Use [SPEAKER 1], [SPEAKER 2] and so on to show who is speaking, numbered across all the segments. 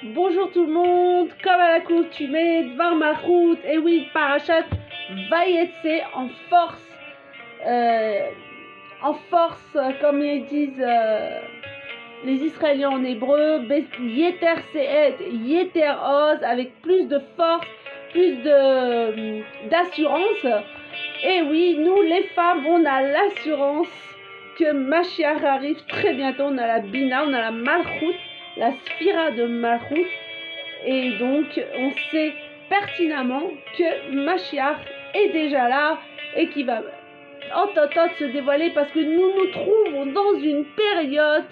[SPEAKER 1] Bonjour tout le monde, comme à l'accoutumée, Dvar Malchut, et oui, Parashat Vayetse en force, comme ils disent les Israéliens en hébreu, Yeter Se'ed, Yeter Oz, avec plus de force, plus d'assurance. Et oui, nous les femmes, on a l'assurance que Mashiach arrive très bientôt. On a la Bina, on a la Malchut, la Sphira de Malchut, et donc on sait pertinemment que Mashiach est déjà là et qui va en totot se dévoiler, parce que nous nous trouvons dans une période,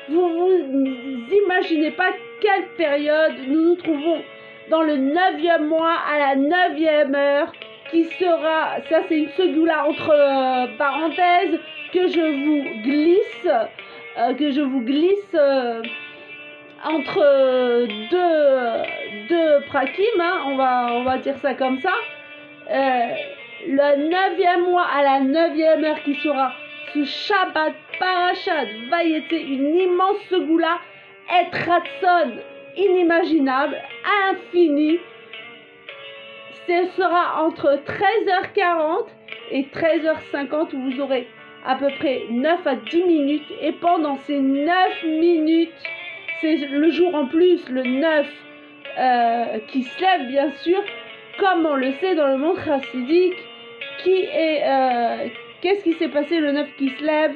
[SPEAKER 1] vous imaginez pas quelle période. Nous nous trouvons dans le 9e mois à la 9e heure, qui sera, ça c'est une segoula entre parenthèses que je vous glisse entre deux prakim, hein, on va dire ça comme ça. Le 9e mois à la 9e heure, qui sera ce Shabbat Parashat Vayetse, une immense segoula, et Ratson inimaginable, infini. Ce sera entre 13h40 et 13h50, où vous aurez à peu près 9 à 10 minutes, et pendant ces 9 minutes, c'est le jour en plus, le 9, qui se lève bien sûr, comme on le sait dans le monde chassidique, qu'est-ce qui s'est passé le 9 qui se lève?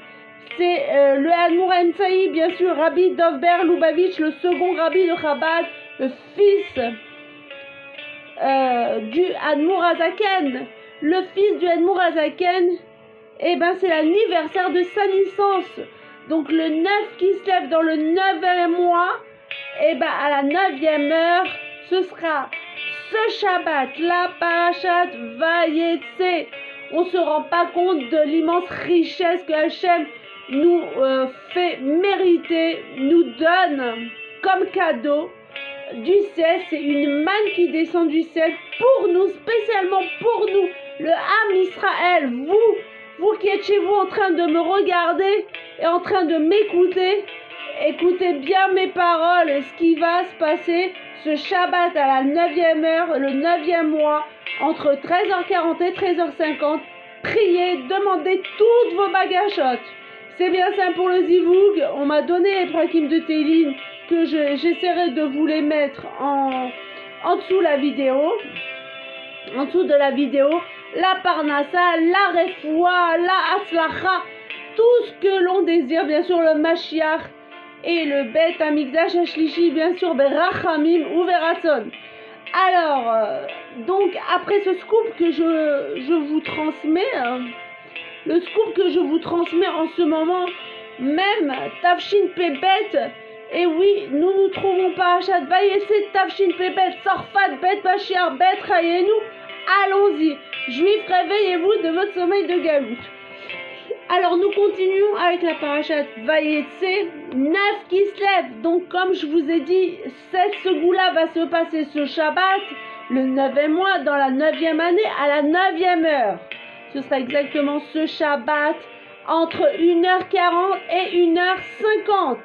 [SPEAKER 1] C'est le Admour Emsaï, bien sûr, Rabbi Dovber Lubavitch, le second rabbi de Chabad, le fils du Admour Azaken. Le fils du Admour Azaken, eh ben, c'est l'anniversaire de sa naissance. Donc le 9 qui se lève dans le 9e mois, eh ben, à la 9e heure, ce sera ce Shabbat, la Parashat Vayetse. On ne se rend pas compte de l'immense richesse que Hachem nous fait mériter, nous donne comme cadeau du ciel. C'est une manne qui descend du ciel pour nous, spécialement pour nous, le Ham Israël. Vous qui êtes chez vous en train de me regarder et en train de m'écouter, écoutez bien mes paroles et ce qui va se passer ce Shabbat à la 9e heure, le 9e mois, entre 13h40 et 13h50. Priez, demandez toutes vos bagachotes. C'est bien simple pour le Zivoug. On m'a donné les prakim de Téline, que j'essaierai de vous les mettre en dessous la vidéo. En dessous de la vidéo, la Parnassa, la Refoua, la Atzlacha, tout ce que l'on désire, bien sûr le Mashiach et le Bet Amikdash Ashlishi, bien sûr, Berachamim ou Veratson. Alors, donc après ce scoop que je vous transmets, le scoop que je vous transmets en ce moment même, Tafshin Pebet, et oui, nous nous trouvons Parashat Vayetse, Tafshin Pebet, Sorfat, Bet Mashiach, Bet Rayenu. Allons-y, Juifs, réveillez-vous de votre sommeil de galoute. Alors nous continuons avec la Parashat Vayetse, 9 qui se lève. Donc comme je vous ai dit, cette segoula va se passer ce Shabbat, le 9e mois, dans la 9e année, à la 9e heure. Ce sera exactement ce Shabbat, entre 1h40 et 1h50.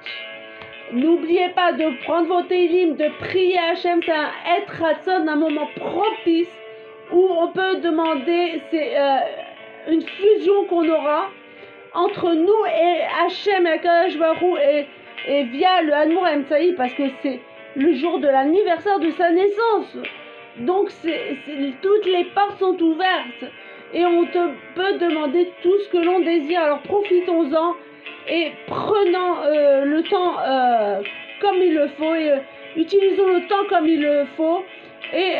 [SPEAKER 1] N'oubliez pas de prendre vos télim, de prier Hachem, c'est un Et Ratson, un moment propice, où on peut demander, c'est une fusion qu'on aura entre nous et Hachem et Akadosh Baruch Hu, et via le Admour Emsaï, parce que c'est le jour de l'anniversaire de sa naissance. Donc toutes les portes sont ouvertes et on peut demander tout ce que l'on désire. Alors profitons-en et prenons le temps comme il le faut, et utilisons le temps comme il le faut, et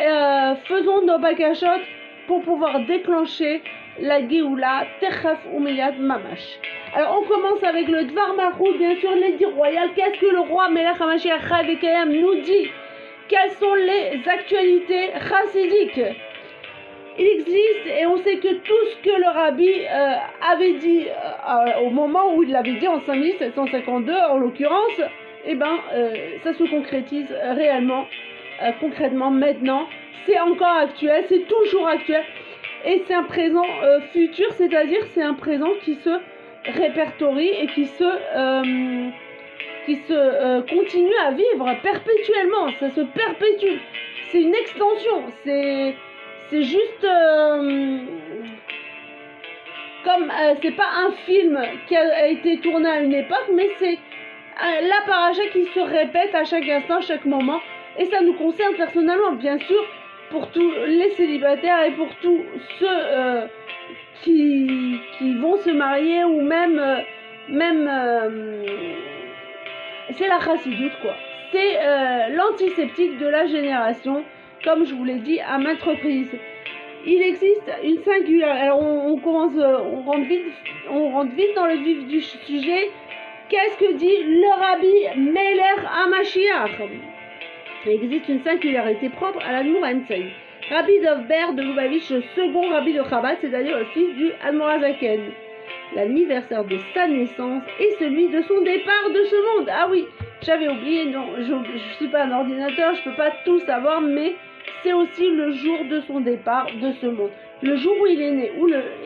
[SPEAKER 1] faisons nos bagachot pour pouvoir déclencher la Géoula, Techaf ou Meyad Mamash. Alors on commence avec le Dvar Malchut, bien sûr, l'édit royal. Qu'est-ce que le roi Melech HaMashiach Chav Vekayam nous dit? Quelles sont les actualités chassidiques? Il existe, et on sait que tout ce que le rabbi avait dit au moment où il l'avait dit, en 5752 en l'occurrence, eh ben, ça se concrétise réellement, concrètement maintenant. C'est encore actuel, c'est toujours actuel. Et c'est un présent futur, c'est-à-dire c'est un présent qui se répertorie et qui qui se continue à vivre perpétuellement, ça se perpétue. C'est une extension, c'est juste comme c'est pas un film qui a été tourné à une époque, mais c'est la paracha qui se répète à chaque instant, à chaque moment, et ça nous concerne personnellement, bien sûr, pour tous les célibataires et pour tous ceux qui vont se marier ou même c'est la chassidoute, quoi. C'est l'antiseptique de la génération, comme je vous l'ai dit à maintes reprises. Il existe une singularité. Alors on rentre vite dans le vif du sujet. Qu'est-ce que dit le rabbi Meler HaMashiach? Il existe une singularité propre à l'Admour HaEmtsaï. Rabbi Dov de Lubavitch, le second rabbi de Chabad, c'est-à-dire le fils du Admour HaZaken. L'anniversaire de sa naissance et celui de son départ de ce monde. Ah oui, j'avais oublié, non, je ne suis pas un ordinateur, je ne peux pas tout savoir, mais c'est aussi le jour de son départ de ce monde. Le jour où il est né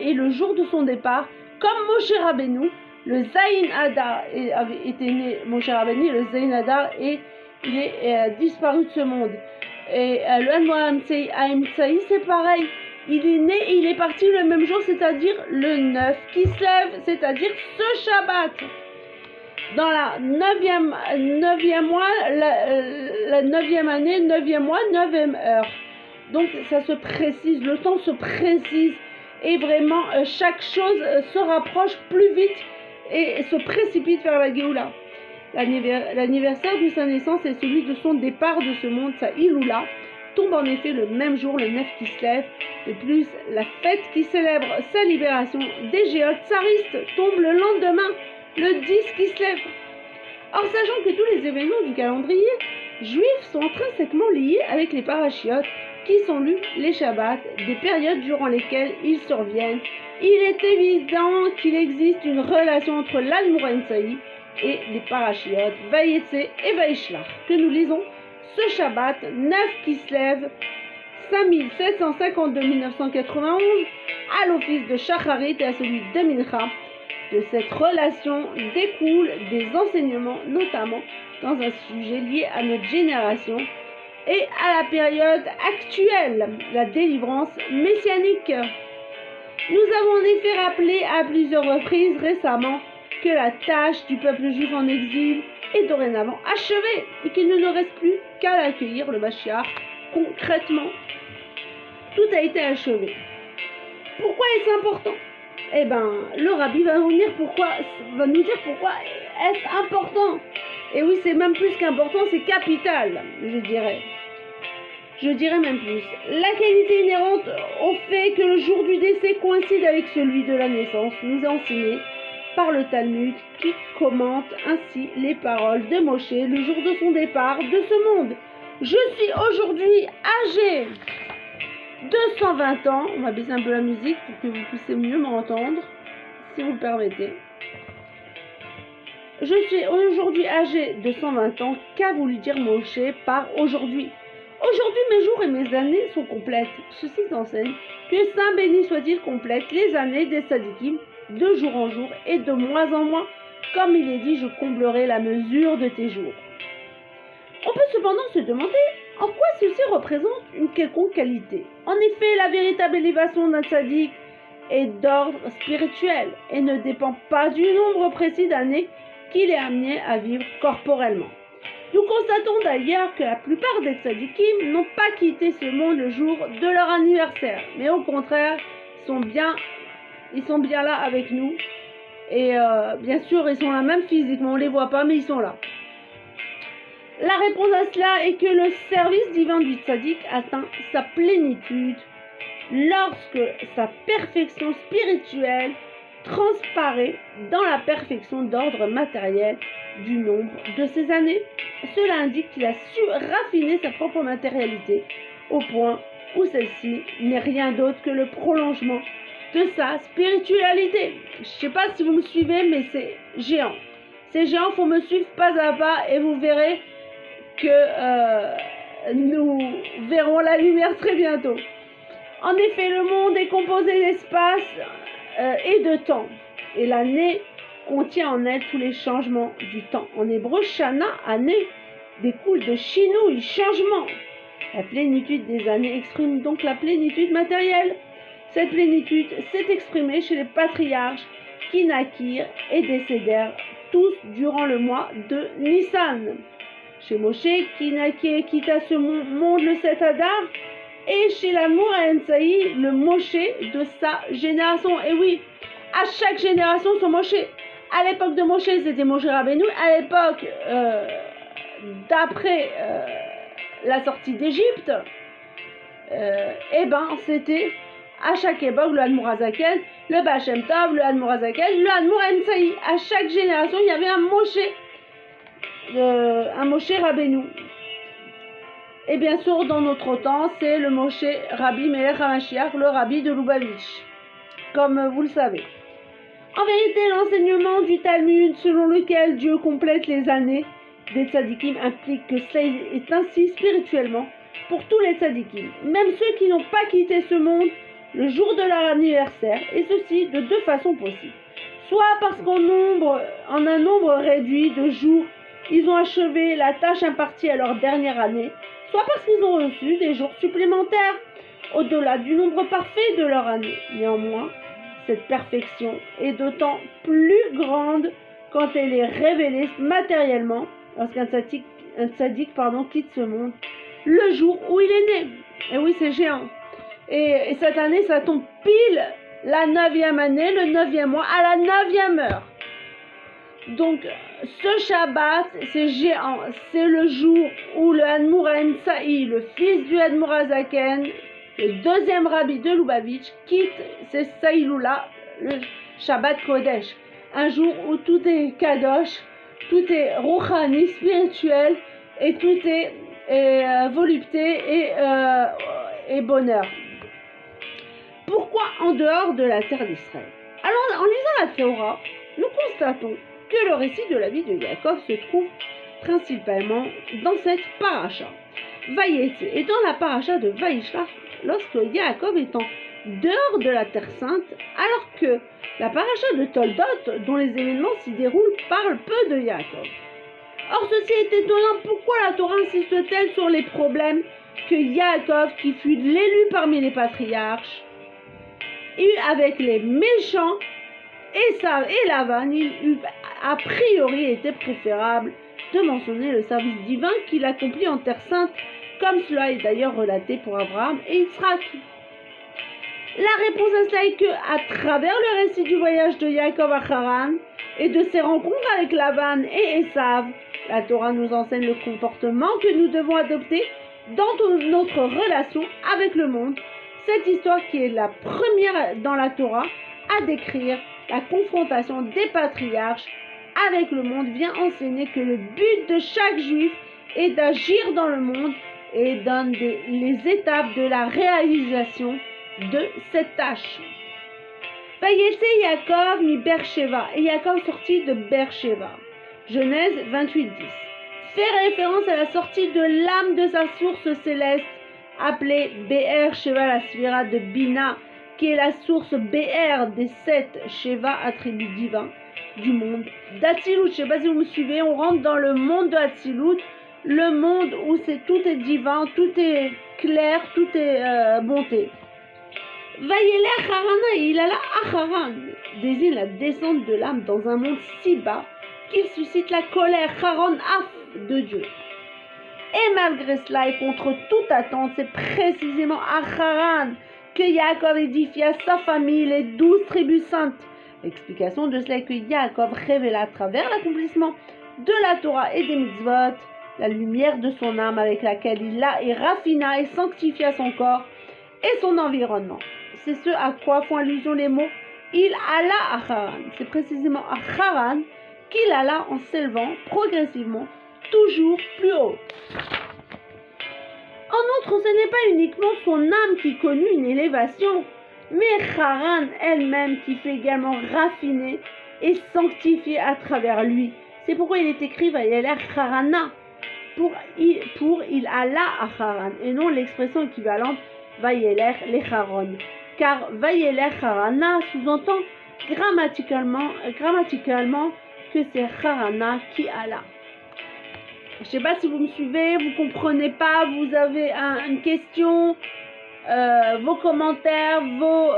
[SPEAKER 1] et le jour de son départ, comme Moshe Rabbeinu, le Zayin Hadar était né, Moshe Rabbeinu, le Zayin Hadar, et il est disparu de ce monde. Et le Admour HaEmtsaï, c'est pareil. Il est né et il est parti le même jour, c'est-à-dire le 9 qui se lève, c'est-à-dire ce Shabbat. Dans la 9e mois, la 9e année, 9e mois, 9e heure. Donc ça se précise, le temps se précise et vraiment chaque chose se rapproche plus vite et se précipite vers la Géoula. L'anniversaire de sa naissance et celui de son départ de ce monde, sa Iloula, tombe en effet le même jour, le 9 qui se lève. De plus, la fête qui célèbre sa libération des géotes tsaristes tombe le lendemain, le 10 qui se lève. Or, sachant que tous les événements du calendrier juif sont intrinsèquement liés avec les parachiotes qui sont lus les Shabbats, des périodes durant lesquelles ils surviennent, il est évident qu'il existe une relation entre l'Admour HaEmtsaï et les parachiotes, Vayetse et Vaishlach, que nous lisons ce Shabbat 9 qui se lève 5752-1991 à l'office de Shacharit et à celui de Mincha. De cette relation découlent des enseignements, notamment dans un sujet lié à notre génération et à la période actuelle, la délivrance messianique. Nous avons en effet rappelé à plusieurs reprises récemment que la tâche du peuple juif en exil est dorénavant achevée et qu'il ne nous reste plus qu'à l'accueillir, le Mashiach, concrètement. Tout a été achevé. Pourquoi est-ce important? Eh bien, le rabbi va nous dire pourquoi est-ce important. Et oui, c'est même plus qu'important, c'est capital, je dirais. Je dirais même plus. La qualité inhérente au fait que le jour du décès coïncide avec celui de la naissance nous est enseignée par le Talmud qui commente ainsi les paroles de Moshe le jour de son départ de ce monde. Je suis aujourd'hui âgé de 120 ans. On va baisser un peu la musique pour que vous puissiez mieux m'entendre, si vous le permettez. Je suis aujourd'hui âgé de 120 ans. Qu'a voulu dire Moshe par aujourd'hui? Aujourd'hui, mes jours et mes années sont complètes. Ceci enseigne que Saint béni soit-il complète les années des Sadikim de jour en jour et de mois en mois. Comme il est dit, je comblerai la mesure de tes jours. On peut cependant se demander en quoi ceci représente une quelconque qualité. En effet, la véritable élévation d'un tzaddik est d'ordre spirituel et ne dépend pas du nombre précis d'années qu'il est amené à vivre corporellement. Nous constatons d'ailleurs que la plupart des tzaddikim n'ont pas quitté ce monde le jour de leur anniversaire, mais au contraire, ils sont bien là avec nous. Et bien sûr, ils sont là même physiquement, on ne les voit pas, mais ils sont là. La réponse à cela est que le service divin du tzaddik atteint sa plénitude lorsque sa perfection spirituelle transparaît dans la perfection d'ordre matériel du nombre de ses années. Cela indique qu'il a su raffiner sa propre matérialité au point où celle-ci n'est rien d'autre que le prolongement de sa spiritualité. Je ne sais pas si vous me suivez, mais c'est géant. C'est géant, il faut me suivre pas à pas et vous verrez que nous verrons la lumière très bientôt. En effet, le monde est composé d'espace et de temps. Et l'année contient en elle tous les changements du temps. En hébreu, Shana, année, découle de Shinui, changement. La plénitude des années exprime donc la plénitude matérielle. Cette plénitude s'est exprimée chez les patriarches qui naquirent et décédèrent tous durant le mois de Nissan. Chez Moshe qui naquit et quitta ce monde le 7 Adar, et chez l'amour à Ensaï, le Moshe de sa génération. Et oui, à chaque génération son Moshe. À l'époque de Moshe, c'était Moshe Rabbeinu. À l'époque d'après la sortie d'Égypte, c'était à chaque époque le Admour Hazaken, le Baal Shem Tov, le Admour Hazaken, le Admour Ensaï. À chaque génération, il y avait un Moshe Rabbeinu. Et bien sûr, dans notre temps, c'est le Moshe Rabbi Melech HaMashiach, le Rabbi de Lubavitch, comme vous le savez. En vérité, l'enseignement du Talmud, selon lequel Dieu complète les années des tzadikim, implique que cela est ainsi spirituellement pour tous les tzadikim, même ceux qui n'ont pas quitté ce monde le jour de leur anniversaire, et ceci de deux façons possibles. Soit parce en un nombre réduit de jours, ils ont achevé la tâche impartie à leur dernière année, soit parce qu'ils ont reçu des jours supplémentaires au-delà du nombre parfait de leur année. Néanmoins, cette perfection est d'autant plus grande quand elle est révélée matériellement lorsqu'un tzaddik quitte ce monde le jour où il est né. Et oui, c'est géant. Et cette année, ça tombe pile la 9e année, le 9e mois, à la 9e heure. Donc, ce Shabbat, c'est géant. C'est le jour où le Admour Ensaï, le fils du Admour Hazaken, le deuxième rabbi de Lubavitch, quitte ces Saïloula, le Shabbat Kodesh. Un jour où tout est Kadosh, tout est Rouhani, spirituel, et tout est volupté et bonheur. Pourquoi en dehors de la terre d'Israël? Alors, en lisant la Torah, nous constatons que le récit de la vie de Yaakov se trouve principalement dans cette paracha. Vayetze, et dans la paracha de Vaishlach, lorsque Yaakov est en dehors de la terre sainte, alors que la paracha de Toldot, dont les événements s'y déroulent, parle peu de Yaakov. Or, ceci est étonnant. Pourquoi la Torah insiste-t-elle sur les problèmes que Yaakov, qui fut l'élu parmi les patriarches, eut avec les méchants, Esav et Lavan, il eut a priori été préférable de mentionner le service divin qu'il accomplit en terre sainte, comme cela est d'ailleurs relaté pour Abraham et Yitzhak. La réponse à cela est que, à travers le récit du voyage de Yaakov à Haran et de ses rencontres avec Lavan et Esav, la Torah nous enseigne le comportement que nous devons adopter dans notre relation avec le monde. Cette histoire, qui est la première dans la Torah à décrire la confrontation des patriarches avec le monde, vient enseigner que le but de chaque juif est d'agir dans le monde et donne les étapes de la réalisation de cette tâche. Vayetze Yaakov mi Beersheva, et Yaakov sortit de Beersheva. Genèse 28:10. Fait référence à la sortie de l'âme de sa source céleste, appelée Be'er Sheva, la Sphira de Bina, qui est la source Be'er des 7 Sheva, attributs divins du monde d'Atsilut. Je ne sais pas si vous me suivez, on rentre dans le monde de Atsilut, le monde où tout est divin, tout est clair, tout est bonté. Vayelech Harana, il alla à Haran, désigne la descente de l'âme dans un monde si bas qu'il suscite la colère, Haran Af, de Dieu. Et malgré cela, et contre toute attente, c'est précisément à Haran que Yaakov édifia sa famille, les 12 tribus saintes. L'explication de cela est que Yaakov révéla à travers l'accomplissement de la Torah et des mitzvot la lumière de son âme avec laquelle il raffina et sanctifia son corps et son environnement. C'est ce à quoi font allusion les mots « il alla à Haran ». C'est précisément à Haran qu'il alla en s'élevant progressivement toujours plus haut. En outre, ce n'est pas uniquement son âme qui connut une élévation, mais Haran elle-même qui fut également raffinée et sanctifiée à travers lui. C'est pourquoi il est écrit « Vayelech Harana » pour il alla à Haran, et non l'expression équivalente « Vayelech le Haron ». Car Vayelech Harana sous-entend grammaticalement que c'est Harana qui Allah. Je ne sais pas si vous me suivez, vous ne comprenez pas, vous avez une question, vos commentaires, vos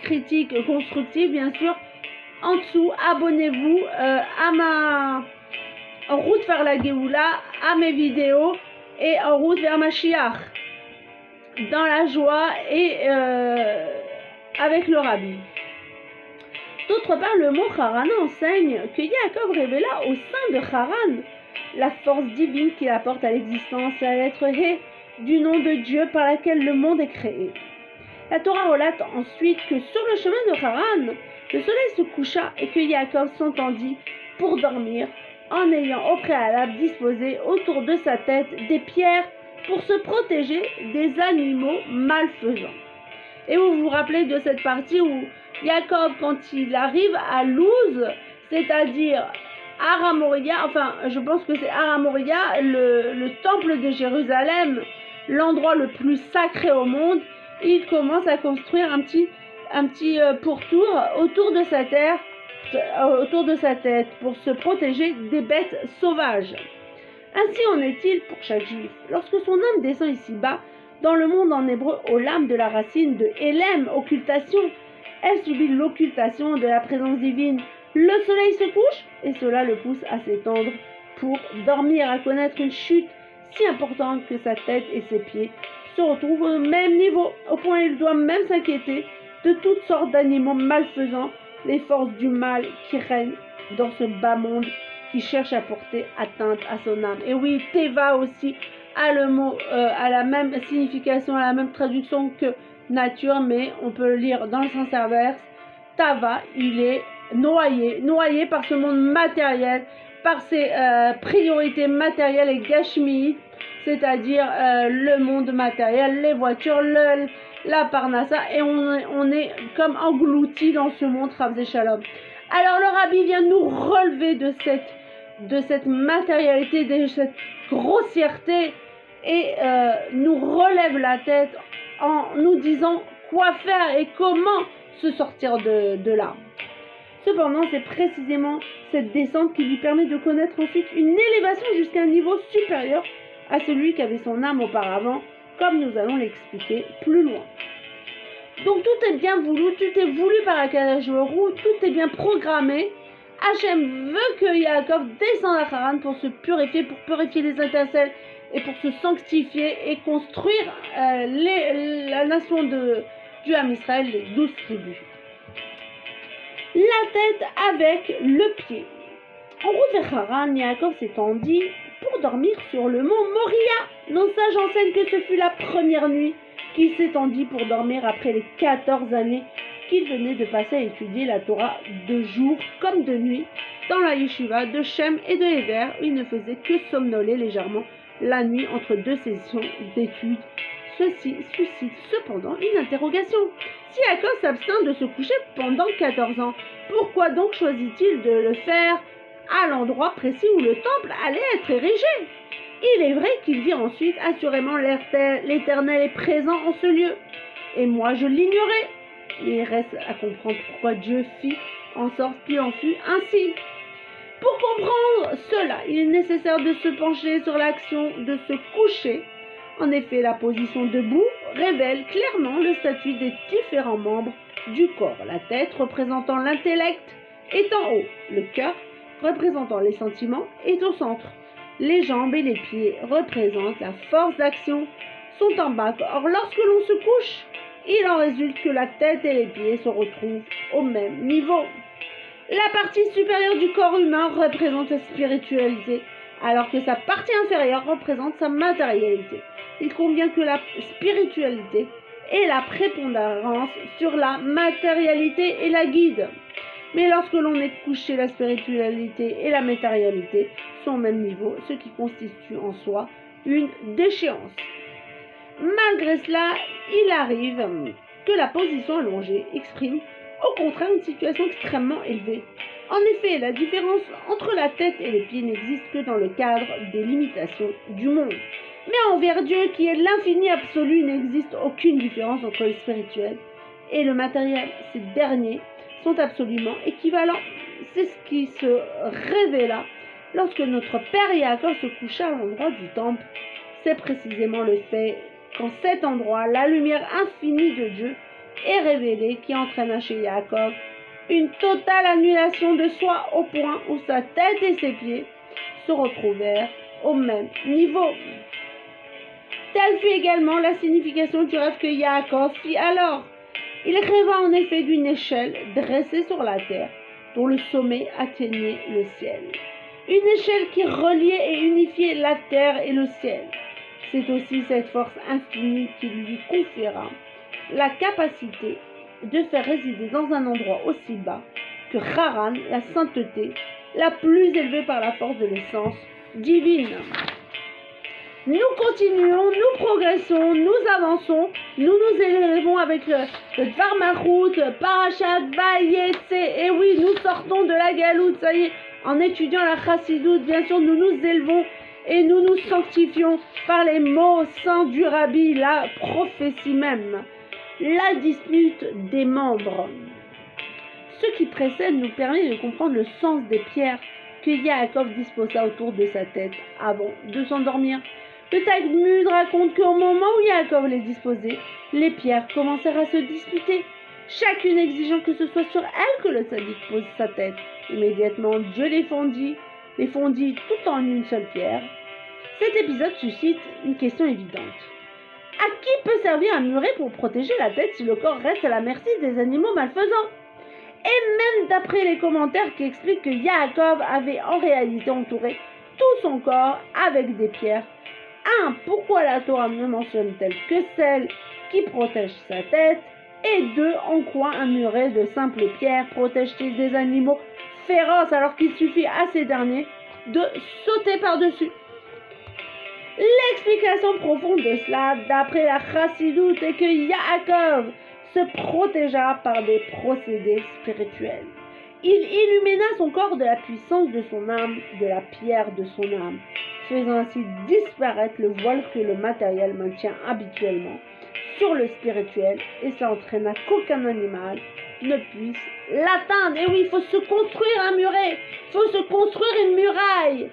[SPEAKER 1] critiques constructives, bien sûr. En dessous, abonnez-vous En route vers la Géoula, à mes vidéos et en route vers Mashiach. Dans la joie et avec le Rabbi. D'autre part, le mot Haran enseigne que Yaakov révéla au sein de Haran la force divine qu'il apporte à l'existence, la lettre He du nom de Dieu par laquelle le monde est créé. La Torah relate ensuite que sur le chemin de Haran, le soleil se coucha et que Yaakov s'entendit pour dormir en ayant au préalable disposé autour de sa tête des pierres pour se protéger des animaux malfaisants. Et vous vous rappelez de cette partie où Yaakov, quand il arrive à Luz, c'est-à-dire Aramoria, enfin je pense que c'est Aramoria, le temple de Jérusalem, l'endroit le plus sacré au monde, il commence à construire un petit pourtour autour de sa tête pour se protéger des bêtes sauvages. Ainsi en est-il pour chaque juif. Lorsque son âme descend ici-bas, dans le monde en hébreu, au lame de la racine de Elem, occultation, elle subit l'occultation de la présence divine. Le soleil se couche et cela le pousse à s'étendre pour dormir, à connaître une chute si importante que sa tête et ses pieds se retrouvent au même niveau, au point où il doit même s'inquiéter de toutes sortes d'animaux malfaisants, les forces du mal qui règnent dans ce bas monde qui cherche à porter atteinte à son âme. Et oui, Teva aussi a le mot, a la même signification, a la même traduction que nature, mais on peut le lire dans le sens inverse. Tava, il est noyé par ce monde matériel, par ses priorités matérielles et gashmi, c'est-à-dire le monde matériel, les voitures, la parnassa, et on est comme englouti dans ce monde, Rav Shalom. Alors le Rabbi vient nous relever de cette matérialité, de cette grossièreté, et nous relève la tête en nous disant quoi faire et comment se sortir de là. Cependant, c'est précisément cette descente qui lui permet de connaître ensuite une élévation jusqu'à un niveau supérieur à celui qu'avait son âme auparavant, comme nous allons l'expliquer plus loin. Donc tout est bien voulu, tout est voulu par Akadosh Baruch Hu, tout est bien programmé. Hachem veut que Yaakov descende à Haran pour se purifier, pour purifier les étincelles et pour se sanctifier et construire la nation du Ham Israël, les 12 tribus. La tête avec le pied. En route vers Haran, Yaakov s'étendit pour dormir sur le mont Moria. Nos sages enseignent que ce fut la première nuit qu'il s'étendit pour dormir après les 14 années qu'il venait de passer à étudier la Torah de jour comme de nuit dans la yeshiva de Shem et de Héber, où il ne faisait que somnoler légèrement la nuit entre deux sessions d'études. Ceci suscite cependant une interrogation. Si Yaakov s'abstint de se coucher pendant 14 ans, pourquoi donc choisit-il de le faire à l'endroit précis où le temple allait être érigé? Il est vrai qu'il vit ensuite, assurément l'Éternel est présent en ce lieu. Et moi je l'ignorais. Mais il reste à comprendre pourquoi Dieu fit en sorte qu'il en fût ainsi. Pour comprendre cela, il est nécessaire de se pencher sur l'action de se coucher. En effet, la position debout révèle clairement le statut des différents membres du corps. La tête représentant l'intellect est en haut. Le cœur représentant les sentiments est au centre. Les jambes et les pieds représentent la force d'action, sont en bas. Or, lorsque l'on se couche, il en résulte que la tête et les pieds se retrouvent au même niveau. La partie supérieure du corps humain représente sa spiritualité, alors que sa partie inférieure représente sa matérialité. Il convient que la spiritualité ait la prépondérance sur la matérialité et la guide. Mais lorsque l'on est couché, la spiritualité et la matérialité sont au même niveau, ce qui constitue en soi une déchéance. Malgré cela, il arrive que la position allongée exprime au contraire une situation extrêmement élevée. En effet, la différence entre la tête et les pieds n'existe que dans le cadre des limitations du monde. Mais envers Dieu, qui est l'infini absolu, il n'existe aucune différence entre le spirituel et le matériel. Ces derniers sont absolument équivalents. C'est ce qui se révéla lorsque notre père Yaakov se coucha à l'endroit du temple. C'est précisément le fait qu'en cet endroit, la lumière infinie de Dieu est révélée qui entraîna chez Yaakov une totale annulation de soi au point où sa tête et ses pieds se retrouvèrent au même niveau. Telle fut également la signification du rêve que Yaakov fit alors. Il rêva en effet d'une échelle dressée sur la terre, dont le sommet atteignait le ciel. Une échelle qui reliait et unifiait la terre et le ciel. C'est aussi cette force infinie qui lui conféra la capacité de faire résider dans un endroit aussi bas que Haran, la sainteté, la plus élevée par la force de l'essence divine. Nous continuons, nous progressons, nous avançons, nous nous élevons avec le Dvar Malchut, Parashat Vayetse. Et oui, nous sortons de la galoute, ça y est, en étudiant la Chassidoute, bien sûr, nous nous élevons et nous nous sanctifions par les mots saints du Rabbi, la prophétie même, la dispute des membres. Ce qui précède nous permet de comprendre le sens des pierres que Yaakov disposa autour de sa tête avant de s'endormir. Le Talmud raconte qu'au moment où Yaakov les disposait, les pierres commencèrent à se disputer, chacune exigeant que ce soit sur elle que le tzaddik pose sa tête. Immédiatement, Dieu les fondit tout en une seule pierre. Cet épisode suscite une question évidente. À qui peut servir un muret pour protéger la tête si le corps reste à la merci des animaux malfaisants? Et même d'après les commentaires qui expliquent que Yaakov avait en réalité entouré tout son corps avec des pierres. 1. Pourquoi la Torah ne mentionne-t-elle que celle qui protège sa tête? Et 2. En quoi un muret de simples pierres protège-t-il des animaux féroces alors qu'il suffit à ces derniers de sauter par-dessus? L'explication profonde de cela, d'après la Chassidoute, est que Yaakov se protégea par des procédés spirituels. Il illumina son corps de la puissance de son âme, de la pierre de son âme, faisant ainsi disparaître le voile que le matériel maintient habituellement sur le spirituel, et ça entraîna qu'aucun animal ne puisse l'atteindre. Et oui, il faut se construire un muret, il faut se construire une muraille,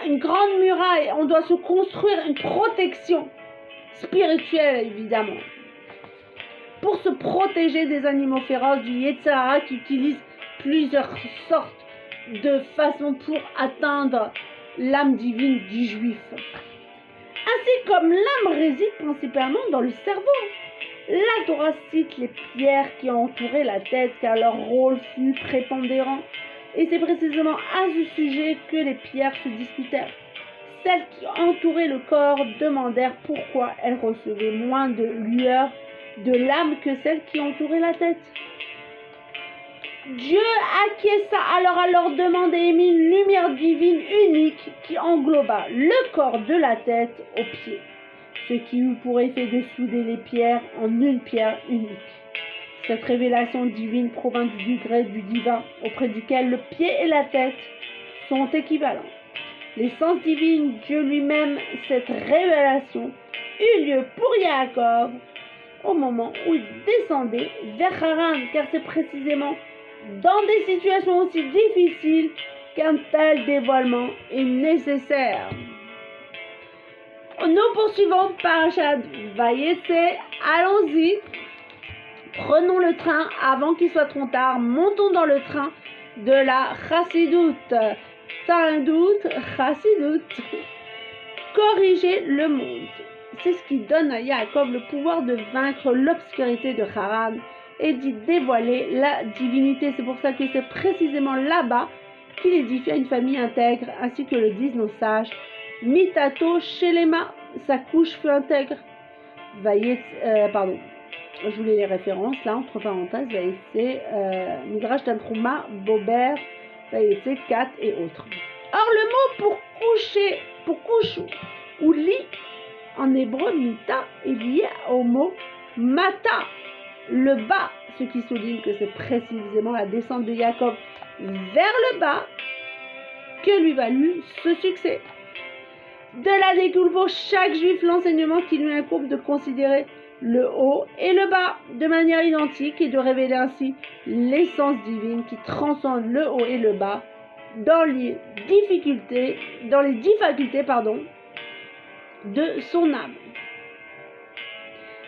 [SPEAKER 1] une grande muraille. On doit se construire une protection spirituelle, évidemment, pour se protéger des animaux féroces du Yetzer Hara qui utilisent plusieurs sortes de façons pour atteindre l'âme divine du juif. Ainsi comme l'âme réside principalement dans le cerveau, la Torah cite les pierres qui entouraient la tête car leur rôle fut prépondérant. Et c'est précisément à ce sujet que les pierres se disputèrent. Celles qui entouraient le corps demandèrent pourquoi elles recevaient moins de lueur de l'âme que celles qui entouraient la tête. Dieu acquiesça alors à leur demande et émit une lumière divine unique qui engloba le corps de la tête aux pieds, ce qui eut pour effet de souder les pierres en une pierre unique. Cette révélation divine provint du degré du divin auprès duquel le pied et la tête sont équivalents. L'essence divine, Dieu lui-même, cette révélation eut lieu pour Yaakov au moment où il descendait vers Haran, car c'est précisément dans des situations aussi difficiles qu'un tel dévoilement est nécessaire. Nous poursuivons Parashat Vayetse. Allons-y. Prenons le train avant qu'il soit trop tard. Montons dans le train de la Chassidoute. T'as un doute? Chassidoute. Corriger le monde. C'est ce qui donne à Yaakov le pouvoir de vaincre l'obscurité de Haran et d'y dévoiler la divinité. C'est pour ça que c'est précisément là-bas qu'il édifia une famille intègre, ainsi que le disent nos sages. Mitato Shelema, sa couche fut intègre. Je voulais les références là, entre parenthèses, Vayetse, Midrash Tantruma, Bober, Vayetse, Kat et autres. Or, le mot pour couche ou lit, en hébreu, mita, est lié au mot mata, le bas, ce qui souligne que c'est précisément la descente de Yaakov vers le bas que lui valut ce succès. De là découle pour chaque juif l'enseignement qui lui incombe de considérer le haut et le bas de manière identique et de révéler ainsi l'essence divine qui transcende le haut et le bas dans les dix facultés de son âme.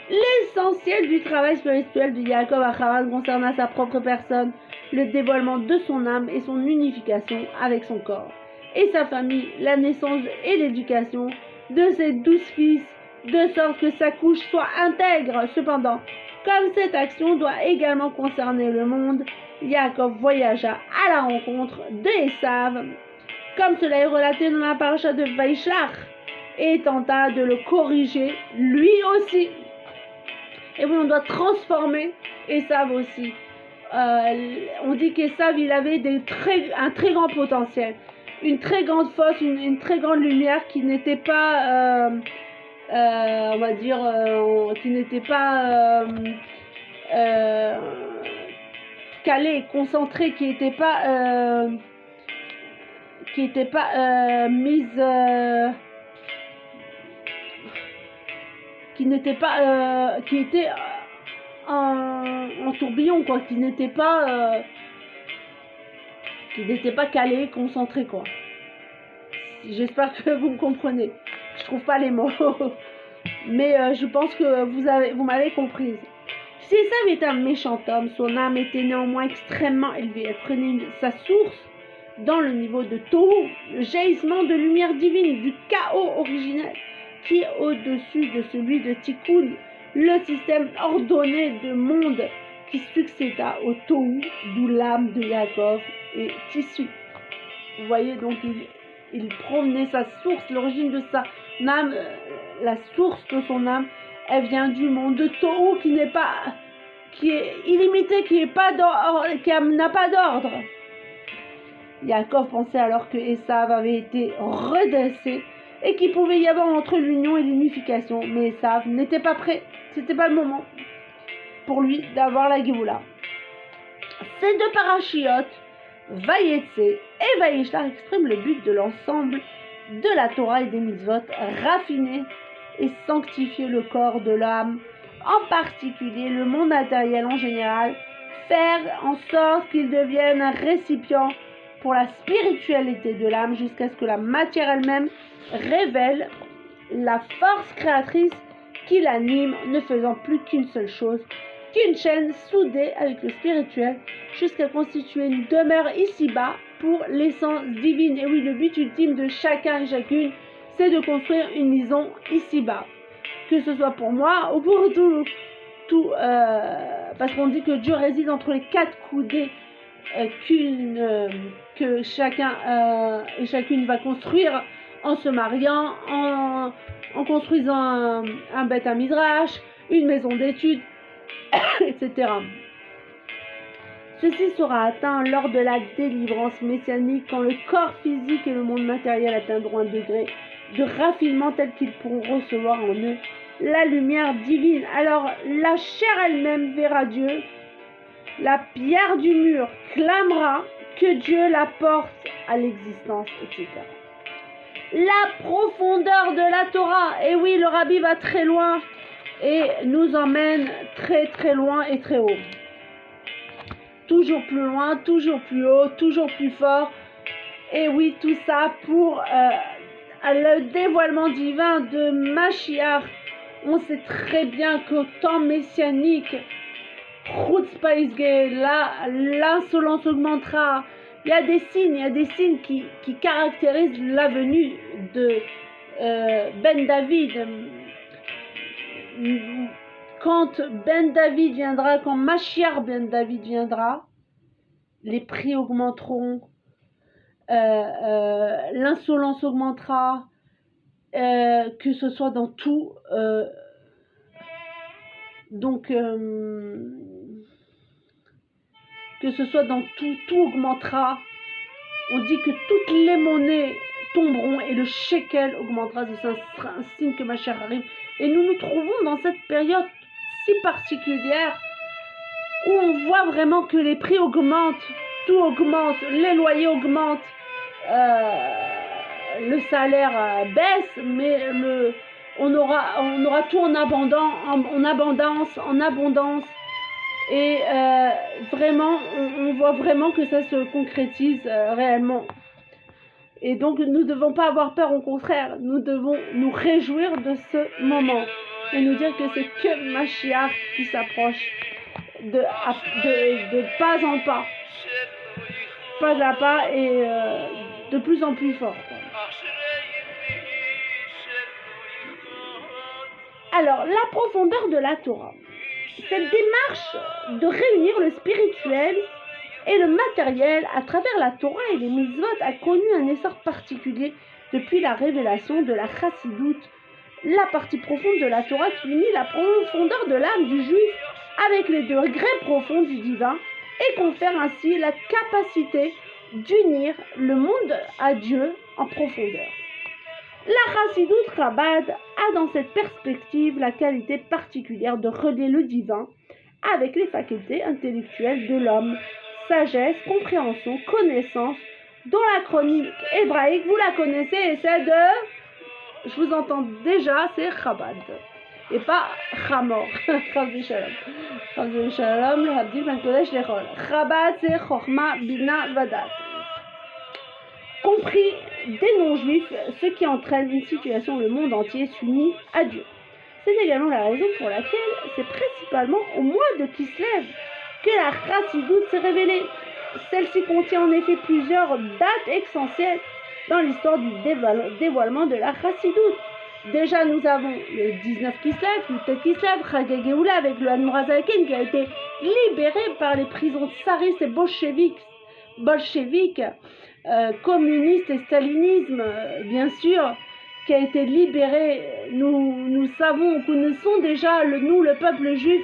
[SPEAKER 1] L'essentiel du travail spirituel de Yaakov Acharon concerne sa propre personne, le dévoilement de son âme et son unification avec son corps, et sa famille, la naissance et l'éducation de ses 12 fils, de sorte que sa couche soit intègre. Cependant, comme cette action doit également concerner le monde, Yaakov voyagea à la rencontre de Esav, comme cela est relaté dans la paracha de Vaishlach, et tenta de le corriger lui aussi. Et oui, on doit transformer Esav aussi. On dit qu'Esav, il avait un très grand potentiel, une très grande force, une très grande lumière qui n'était pas, on va dire, qui n'était pas calée, concentrée, qui n'était pas mise, qui n'était pas, qui était en tourbillon, quoi, qui n'était pas calé, concentré, quoi. J'espère que vous me comprenez. Je trouve pas les mots, mais je pense que vous m'avez comprise. Si Esav était un méchant homme, son âme était néanmoins extrêmement élevée. Elle prenait sa source dans le niveau de Tohu, le jaillissement de lumière divine, du chaos originel, qui est au-dessus de celui de Tikkun, le système ordonné de monde qui succéda au Tohu, d'où l'âme de Yaakov est issue. Vous voyez, donc il promenait sa source, l'origine de sa âme, la source de son âme, elle vient du monde de Tohu qui est illimité, qui n'a pas d'ordre. Yaakov pensait alors que Esav avait été redressé et qu'il pouvait y avoir entre l'union et l'unification, mais Esav n'était pas prêt, c'était pas le moment pour lui d'avoir la Géoula. Ces deux parachiotes, Vayetse et Vayishlach, expriment le but de l'ensemble de la Torah et des mitzvot, raffiner et sanctifier le corps de l'âme, en particulier le monde matériel en général, faire en sorte qu'il devienne un récipient pour la spiritualité de l'âme jusqu'à ce que la matière elle-même révèle la force créatrice qui l'anime, ne faisant plus qu'une seule chose, qu'une chaîne soudée avec le spirituel jusqu'à constituer une demeure ici-bas pour l'essence divine. Et oui, le but ultime de chacun et chacune, c'est de construire une maison ici-bas. Que ce soit pour moi ou pour tout parce qu'on dit que Dieu réside entre les quatre coudées que chacun et chacune va construire en se mariant, en construisant un Beth Midrash, une maison d'études, etc. Ceci sera atteint lors de la délivrance messianique, quand le corps physique et le monde matériel atteindront un degré de raffinement tel qu'ils pourront recevoir en eux la lumière divine. Alors la chair elle-même verra Dieu, la pierre du mur clamera que Dieu la porte à l'existence, etc. La profondeur de la Torah, et oui, le Rabbi va très loin et nous emmène très très loin et très haut. Toujours plus loin, toujours plus haut, toujours plus fort. Et oui, tout ça pour le dévoilement divin de Mashiach. On sait très bien qu'au temps messianique, l'insolence augmentera. Il y a des signes qui caractérisent la venue de Ben David. Quand Ben David viendra, quand Mashiach Ben David viendra, les prix augmenteront, l'insolence augmentera, que ce soit dans tout. Que ce soit dans tout augmentera. On dit que toutes les monnaies tomberont et le shekel augmentera. C'est un signe que Mashiach arrive. Et nous nous trouvons dans cette période si particulière où on voit vraiment que les prix augmentent, tout augmente, les loyers augmentent, le salaire baisse, mais on aura tout en abondance. Et vraiment, on voit vraiment que ça se concrétise réellement. Et donc, nous ne devons pas avoir peur, au contraire, nous devons nous réjouir de ce moment et nous dire que c'est que Mashiach qui s'approche de pas en pas à pas et de plus en plus fort. Alors, la profondeur de la Torah. Cette démarche de réunir le spirituel et le matériel à travers la Torah et les mitzvot a connu un essor particulier depuis la révélation de la chassidoute, la partie profonde de la Torah qui unit la profondeur de l'âme du juif avec les degrés profonds du divin et confère ainsi la capacité d'unir le monde à Dieu en profondeur. La chassidoute Chabad a dans cette perspective la qualité particulière de relier le divin avec les facultés intellectuelles de l'homme, sagesse, compréhension, connaissance, dont l'acronyme hébraïque, vous la connaissez, et c'est de, je vous entends déjà, c'est Chabad, et pas Chamor, Chabad c'est Chochma, Bina, Vadat. Compris des non-juifs, ce qui entraîne une situation où le monde entier s'unit à Dieu. C'est également la raison pour laquelle c'est principalement au mois de Kislev que la chassidoute s'est révélée. Celle-ci contient en effet plusieurs dates essentielles dans l'histoire du dévoilement de la chassidoute. Déjà, nous avons le 19 Kislev, le 7 Kislev, Chag Geoula avec le Admor HaZaken qui a été libéré par les prisons tsaristes et bolcheviques, communistes et stalinisme, bien sûr, qui a été libéré. Nous savons, nous connaissons déjà, nous, le peuple juif,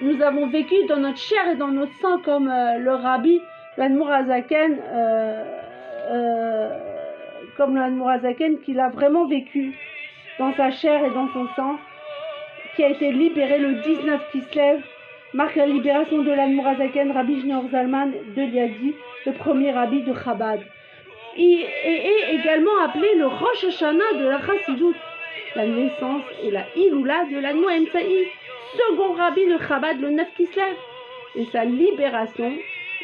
[SPEAKER 1] nous avons vécu dans notre chair et dans notre sang comme le rabbi, l'Admor HaZaken, comme l'Admor HaZaken, qu'il a vraiment vécu dans sa chair et dans son sang, qui a été libéré le 19 Kislev, marque la libération de l'Admor HaZaken, Rabbi Shneur Zalman de Liadi, le premier rabbi de Chabad. Il est également appelé le Rosh Hashanah de la Chassidoute, la naissance et la Iloula de l'Admor Emsaï, second rabbi de Chabad le 9 Kislev, et sa libération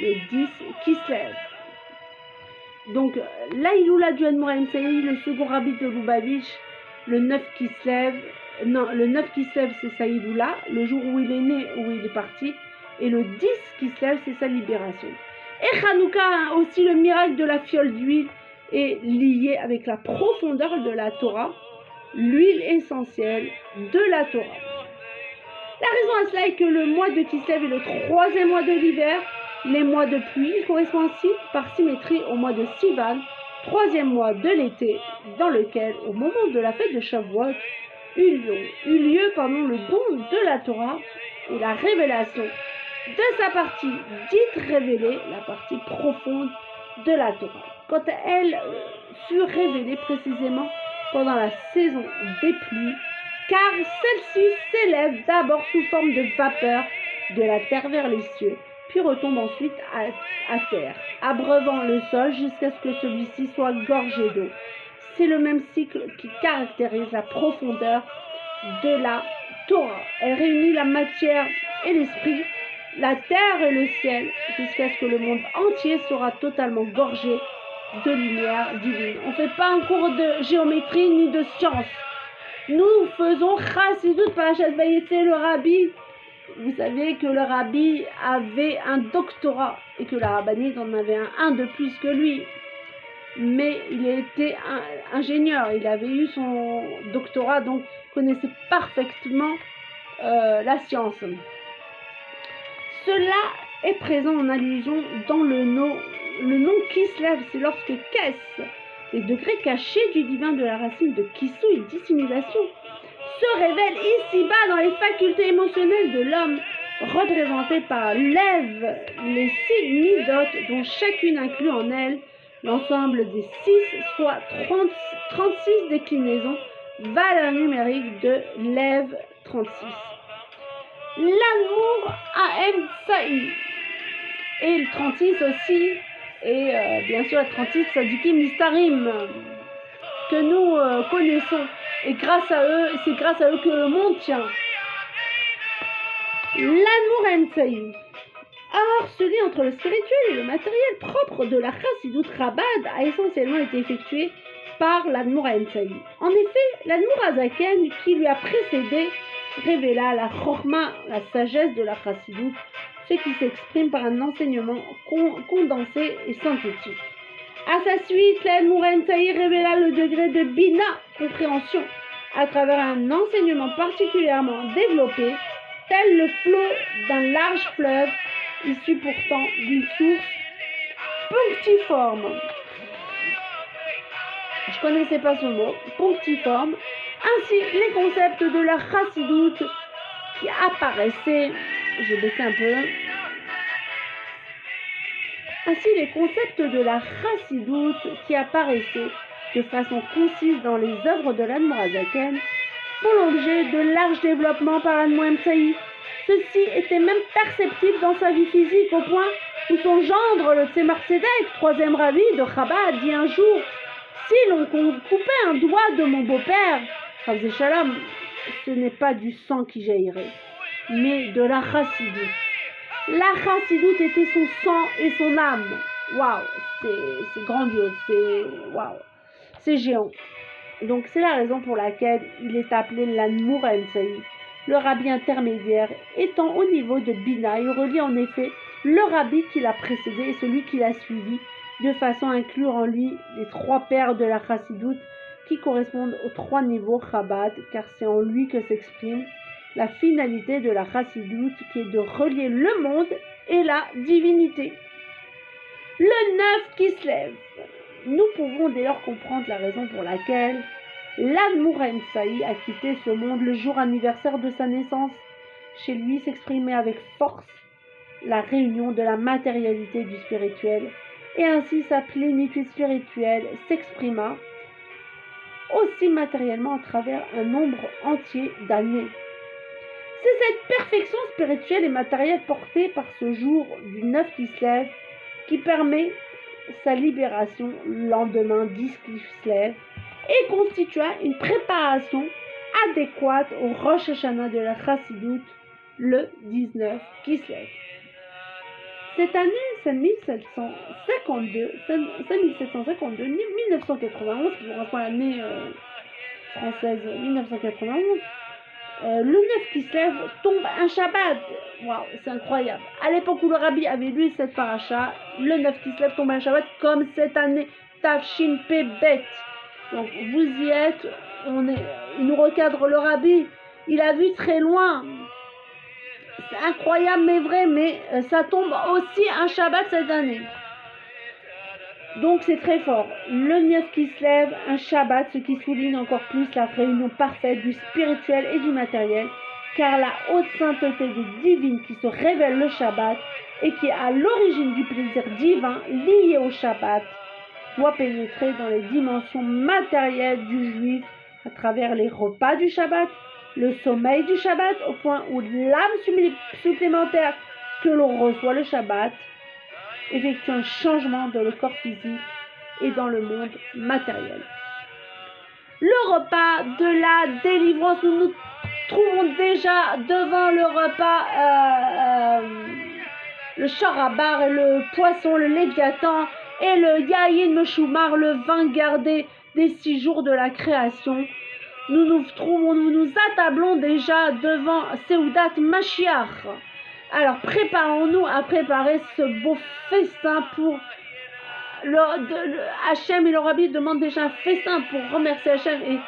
[SPEAKER 1] le 10 Kislev. Donc, la Iloula du Admor Emsaï, le second rabbi de Lubavitch, le 9 Kislev, le 9 Kislev c'est sa Iloula, le jour où il est né, où il est parti, et le 10 Kislev c'est sa libération. Et Hanouka, aussi le miracle de la fiole d'huile, est lié avec la profondeur de la Torah, l'huile essentielle de la Torah. La raison à cela est que le mois de Kislev est le troisième mois de l'hiver, les mois de pluie, il correspond ainsi par symétrie au mois de Sivan, troisième mois de l'été, dans lequel, au moment de la fête de Shavuot, eut lieu le don de la Torah et la révélation de sa partie dite révélée, la partie profonde de la Torah. Quand elle fut révélée précisément pendant la saison des pluies, car celle-ci s'élève d'abord sous forme de vapeur de la terre vers les cieux, puis retombe ensuite à terre, abreuvant le sol jusqu'à ce que celui-ci soit gorgé d'eau. C'est le même cycle qui caractérise la profondeur de la Torah. Elle réunit la matière et l'esprit, la terre et le ciel, jusqu'à ce que le monde entier sera totalement gorgé de lumière divine. On ne fait pas un cours de géométrie ni de science. Nous faisons Chassidut Parashat Vayetze, le rabbi. Vous savez que le rabbi avait un doctorat et que la rabbinite en avait un de plus que lui. Mais il était ingénieur, il avait eu son doctorat, donc connaissait parfaitement la science. Cela est présent en allusion dans le nom Kislev, c'est lorsque Kes, les degrés cachés du divin de la racine de Kissou et dissimulation, se révèlent ici-bas dans les facultés émotionnelles de l'homme, représentées par Lev, les 6 midotes dont chacune inclut en elle l'ensemble des 6, soit 36 déclinaisons, valeur numérique de Lev 36. L'amour A.M. Saï et le 36 aussi, et bien sûr la 36 Sadikim Nistarim. que nous connaissons. Et grâce à eux, c'est grâce à eux que le monde tient. L'Admour Ensaï a harcelé entre le spirituel et le matériel propre de la Chassidut Chabad a essentiellement été effectué par l'Admour Ensaï. En effet, l'Admour Azaken, qui lui a précédé, révéla la chorma, la sagesse de la Chassidut, ce qui s'exprime par un enseignement condensé et synthétique. À sa suite, l'Admour Ensaï révéla le degré de Bina, compréhension, à travers un enseignement particulièrement développé, tel le flot d'un large fleuve, issu pourtant d'une source punctiforme. Je connaissais pas ce mot, punctiforme. Ainsi, les concepts de la Chassidut qui apparaissaient, je vais baisser un peu. Ainsi, les concepts de la Chassidut qui apparaissaient de façon concise dans les œuvres de l'Admour Azaken font l'objet de larges développements par l'Admour Ensaï. Ceci était même perceptible dans sa vie physique, au point où son gendre, le Tzemar Tzedek, troisième rabbi de Chabad, dit un jour « Si l'on coupait un doigt de mon beau-père, Rav Shalom, ce n'est pas du sang qui jaillirait, mais de la Chassidut. » La Chassidut était son sang et son âme. Waouh, c'est grandiose, c'est géant. Donc c'est la raison pour laquelle il est appelé l'Admour Ensaï. Le rabbi intermédiaire étant au niveau de Bina, il relie en effet le rabbi qui l'a précédé et celui qui l'a suivi, de façon à inclure en lui les trois pères de la Chassidut qui correspondent aux trois niveaux Chabad, car c'est en lui que s'exprime la finalité de la Chassidut qui est de relier le monde et la divinité. Le 9 qui se lève. Nous pouvons dès lors comprendre la raison pour laquelle l'Admour Ensaï a quitté ce monde le jour anniversaire de sa naissance. Chez lui s'exprimait avec force la réunion de la matérialité du spirituel, et ainsi sa plénitude spirituelle s'exprima aussi matériellement à travers un nombre entier d'années. C'est cette perfection spirituelle et matérielle portée par ce jour du 9 qui se lève qui permet sa libération le lendemain 10 qui se lève et constitua une préparation adéquate au Rosh Hashanah de la Chassidut le 19 qui se lève. Cette année, c'est 1752, 1991, qui correspond à l'année française 1991, le 9 qui se lève tombe un Shabbat. Waouh, c'est incroyable. À l'époque où le rabbi avait lu cette paracha, le 9 qui se lève tombe un Shabbat comme cette année, Tafshin Pebet. Donc vous y êtes, il nous recadre le rabbi, il a vu très loin. C'est incroyable mais vrai, mais ça tombe aussi un Shabbat cette année. Donc c'est très fort. Le 9 qui se lève, un Shabbat, ce qui souligne encore plus la réunion parfaite du spirituel et du matériel, car la haute sainteté des divines qui se révèle le Shabbat et qui est à l'origine du plaisir divin lié au Shabbat, doit pénétrer dans les dimensions matérielles du juif à travers les repas du Shabbat, le sommeil du Shabbat, au point où l'âme supplémentaire que l'on reçoit le Shabbat effectue un changement dans le corps physique et dans le monde matériel. Le repas de la délivrance, nous nous trouvons déjà devant le repas, le charabar et le poisson, le léviathan et le yayin meshoumar, le vin gardé des 6 jours de la création. Nous nous attablons déjà devant Seudat Mashiach. Alors préparons-nous à préparer ce beau festin pour Hachem, et le rabbi demande déjà un festin pour remercier Hachem, et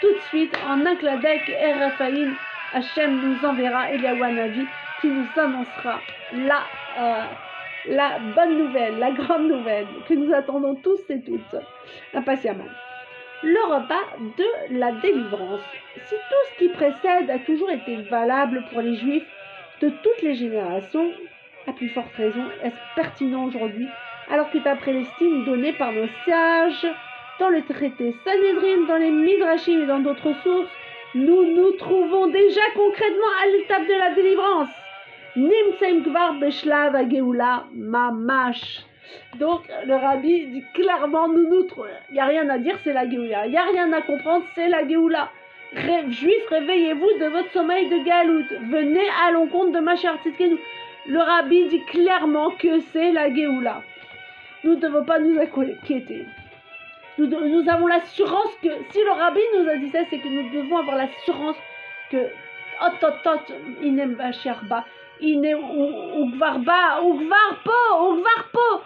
[SPEAKER 1] tout de suite en un clin d'œil et Raphaïl, Hachem nous enverra Eliyahu Hanavi qui nous annoncera la bonne nouvelle, la grande nouvelle que nous attendons tous et toutes impatiemment. Le repas de la délivrance. Si tout ce qui précède a toujours été valable pour les Juifs de toutes les générations, à plus forte raison est-ce pertinent aujourd'hui, alors que d'après les signes donnés par nos sages, dans le traité Sanhedrin, dans les Midrashim et dans d'autres sources, nous nous trouvons déjà concrètement à l'étape de la délivrance. Nimtseim kvar beshlav hageula mamash. Donc le rabbi dit clairement, il n'y a rien à dire, c'est la Géoula. Il n'y a rien à comprendre, c'est la Géoula. Juifs, réveillez-vous de votre sommeil de Galout. Venez à l'encontre de Mashiach Tzidkenu. Le rabbi dit clairement que c'est la Géoula. Nous ne devons pas nous inquiéter. Nous avons l'assurance que, si le rabbi nous a dit ça, c'est que nous devons avoir l'assurance que inem Mashiach inem Ugvarba, Ugvarpo.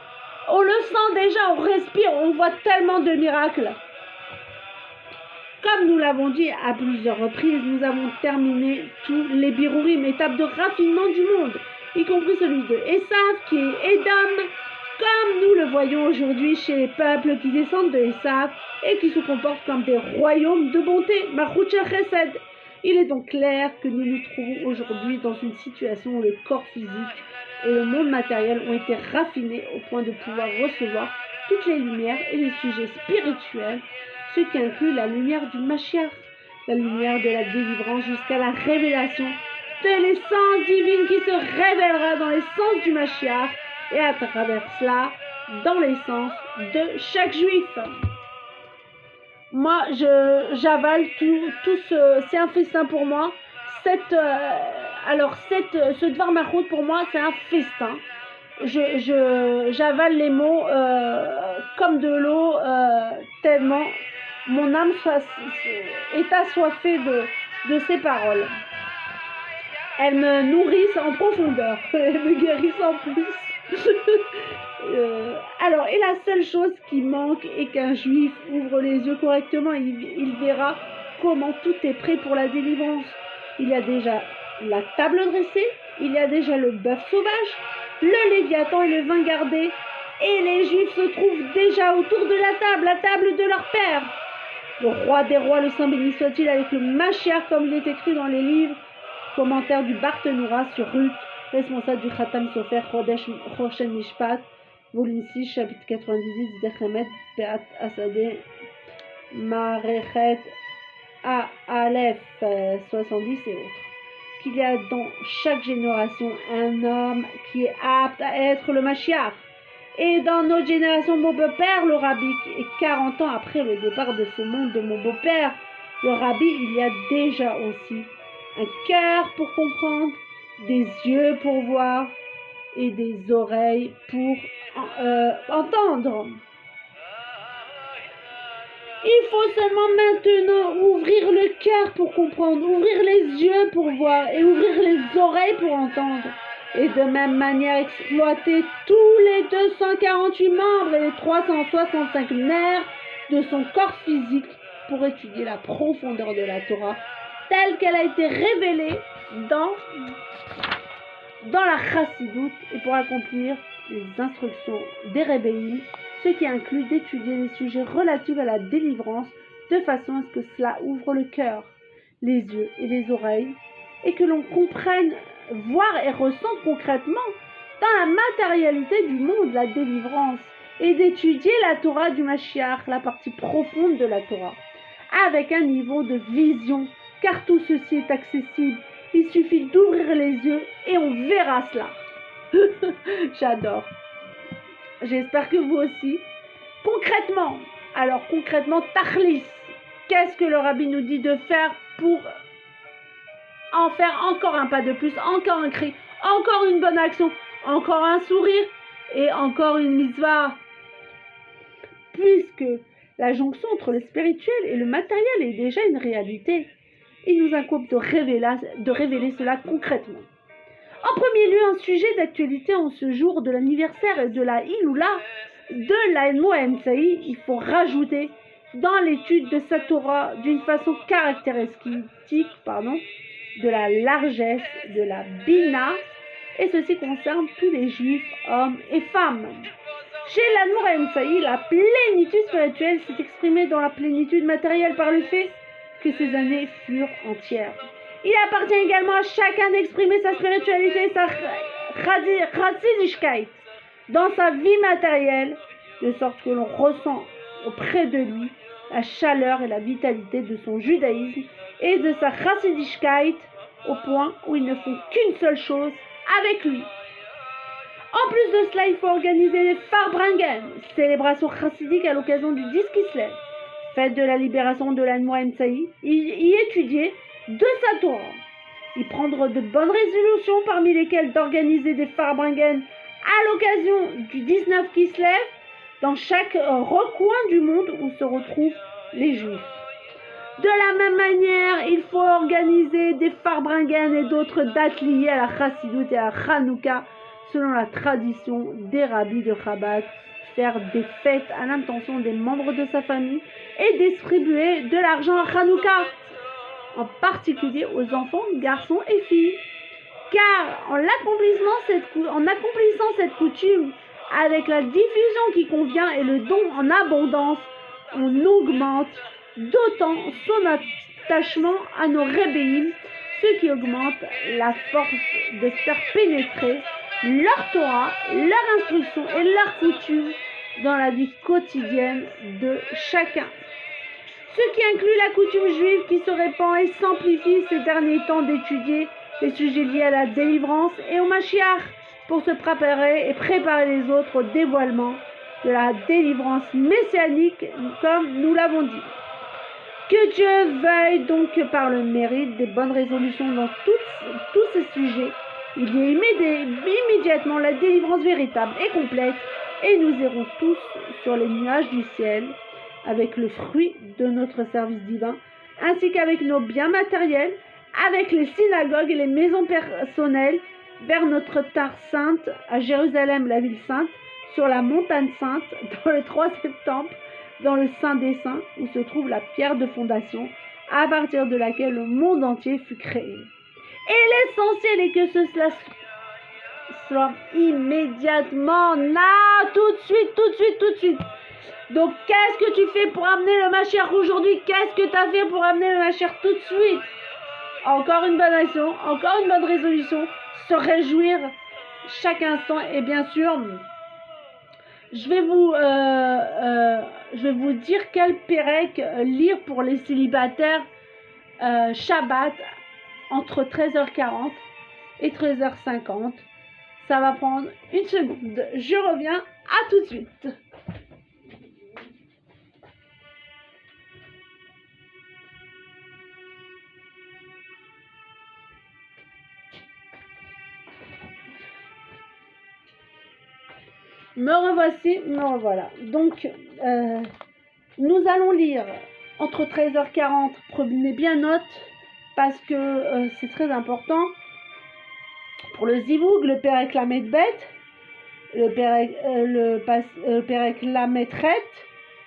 [SPEAKER 1] On le sent déjà, on respire, on voit tellement de miracles. Comme nous l'avons dit à plusieurs reprises, nous avons terminé tous les birourim, étapes de raffinement du monde, y compris celui de Esav, qui est Édom, comme nous le voyons aujourd'hui chez les peuples qui descendent de Esav et qui se comportent comme des royaumes de bonté, Malchut Chesed. Il est donc clair que nous nous trouvons aujourd'hui dans une situation où le corps physique et le monde matériel ont été raffinés au point de pouvoir recevoir toutes les lumières et les sujets spirituels, ce qui inclut la lumière du Mashiach, la lumière de la délivrance jusqu'à la révélation de l'essence divine qui se révélera dans l'essence du Mashiach et à travers cela dans l'essence de chaque juif. Moi, j'avale tout ce... C'est un festin pour moi. Ce Dvar Malchut, pour moi, c'est un festin. J'avale les mots comme de l'eau, tellement mon âme est assoiffée de ces paroles. Elles me nourrissent en profondeur. Elles me guérissent en plus. Alors, et la seule chose qui manque est qu'un juif ouvre les yeux correctement et il verra comment tout est prêt pour la délivrance. Il y a déjà la table dressée, il y a déjà le bœuf sauvage, le léviathan et le vin gardé, et les juifs se trouvent déjà autour de la table de leur père. Le roi des rois, le Saint béni soit-il, avec le Mashiach comme il est écrit dans les livres. Commentaire du Barthénoura sur Ruth, responsable du Khatam Sofer Choshen Mishpat, volume 6, chapitre 98, Zechemet, Beat Asadeh, Marechet, Aleph 70 et autres. Qu'il y a dans chaque génération un homme qui est apte à être le Mashiach. Et dans notre génération, mon beau-père, le rabbi, et 40 ans après le départ de ce monde de mon beau-père, le rabbi, il y a déjà aussi un cœur pour comprendre, des yeux pour voir et des oreilles pour entendre. Il faut seulement maintenant ouvrir le cœur pour comprendre, ouvrir les yeux pour voir et ouvrir les oreilles pour entendre. Et de même manière exploiter tous les 248 membres et les 365 nerfs de son corps physique pour étudier la profondeur de la Torah telle qu'elle a été révélée dans la Chassidoute et pour accomplir les instructions des Rebbeim, ce qui inclut d'étudier les sujets relatifs à la délivrance de façon à ce que cela ouvre le cœur, les yeux et les oreilles et que l'on comprenne, voir et ressente concrètement dans la matérialité du monde la délivrance et d'étudier la Torah du Mashiach, la partie profonde de la Torah, avec un niveau de vision, car tout ceci est accessible. Il suffit d'ouvrir les yeux et on verra cela. J'adore. J'espère que vous aussi. Concrètement, Tachlis, qu'est-ce que le rabbi nous dit de faire pour en faire encore un pas de plus, encore un cri, encore une bonne action, encore un sourire et encore une mitzvah. Puisque la jonction entre le spirituel et le matériel est déjà une réalité, il nous incombe de révéler cela concrètement. En premier lieu, un sujet d'actualité en ce jour de l'anniversaire de la Iloula de l'Aedmo Emsaï, il faut rajouter dans l'étude de sa Torah d'une façon caractéristique, de la largesse de la Bina, et ceci concerne tous les juifs, hommes et femmes. Chez l'Aedmo Emsaï, la plénitude spirituelle s'est exprimée dans la plénitude matérielle par le fait que ces années furent entières. Il appartient également à chacun d'exprimer sa spiritualité, sa chassidishkeit, dans sa vie matérielle, de sorte que l'on ressent auprès de lui la chaleur et la vitalité de son judaïsme et de sa chassidishkeit, au point où ils ne font qu'une seule chose avec lui. En plus de cela, il faut organiser les Farbringen, célébration chassidique à l'occasion du 10 Kislev, fête de la libération de l'Anmoa Emsaï, y étudier de sa Torah, y prendre de bonnes résolutions, parmi lesquelles d'organiser des Farbringen à l'occasion du 19 Kislev dans chaque recoin du monde où se retrouvent les Juifs. De la même manière, il faut organiser des Farbringen et d'autres dates liées à la Chassidut et à la Hanouka, selon la tradition des rabbis de Chabad, faire des fêtes à l'intention des membres de sa famille et distribuer de l'argent à Hanouka, en particulier aux enfants, garçons et filles. Car en accomplissant cette coutume, avec la diffusion qui convient et le don en abondance, on augmente d'autant son attachement à nos rébéim, ce qui augmente la force de faire pénétrer leur Torah, leur instruction et leurs coutumes dans la vie quotidienne de chacun. Ce qui inclut la coutume juive qui se répand et s'amplifie ces derniers temps d'étudier les sujets liés à la délivrance et au Mashiach pour se préparer et préparer les autres au dévoilement de la délivrance messianique comme nous l'avons dit. Que Dieu veuille donc que par le mérite des bonnes résolutions dans tous ces sujets, il y ait immédiatement la délivrance véritable et complète et nous irons tous sur les nuages du ciel avec le fruit de notre service divin, ainsi qu'avec nos biens matériels, avec les synagogues et les maisons personnelles, vers notre terre sainte, à Jérusalem, la ville sainte, sur la montagne sainte, dans le 3 septembre, dans le Saint des Saints, où se trouve la pierre de fondation, à partir de laquelle le monde entier fut créé. Et l'essentiel est que cela soit immédiatement, là, tout de suite. Donc, qu'est-ce que tu fais pour amener le Mashiach aujourd'hui? Qu'est-ce que tu as fait pour amener le Mashiach tout de suite? Encore une bonne action, encore une bonne résolution, se réjouir chaque instant. Et bien sûr, je vais vous dire quel Pérec lire pour les célibataires Shabbat entre 13h40 et 13h50. Ça va prendre une seconde. Je reviens, à tout de suite. Me revoici, me revoilà. Donc, nous allons lire entre 13h40, prenez bien note, parce que c'est très important. Pour le Zivoug, le Pérec Lamed Bet, le Pérec Lamed Ret,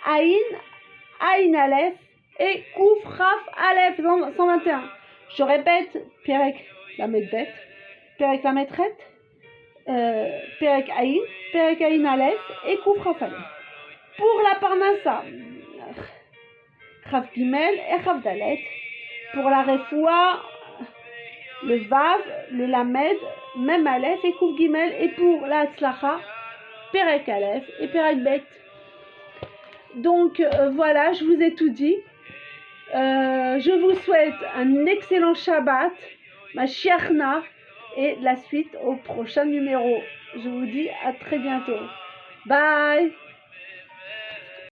[SPEAKER 1] Aïn Aleph et Kouf Raf Aleph 121. Je répète, Pérec Lamed Bet, Pérec Lamed Ret, Pérec Aïn Aleph et Kouf Raf Aleph. Pour la Parnassa, Rav Gimel et Rav Dalet. Pour la Refoua, le Vav, le Lamed, même Aleph et Kouf Gimel. Et pour la Tzlacha, Pérec Aleph et Pérec Bet. Donc voilà, je vous ai tout dit. Je vous souhaite un excellent Shabbat, ma Shiachna, et la suite au prochain numéro. Je vous dis à très bientôt. Bye!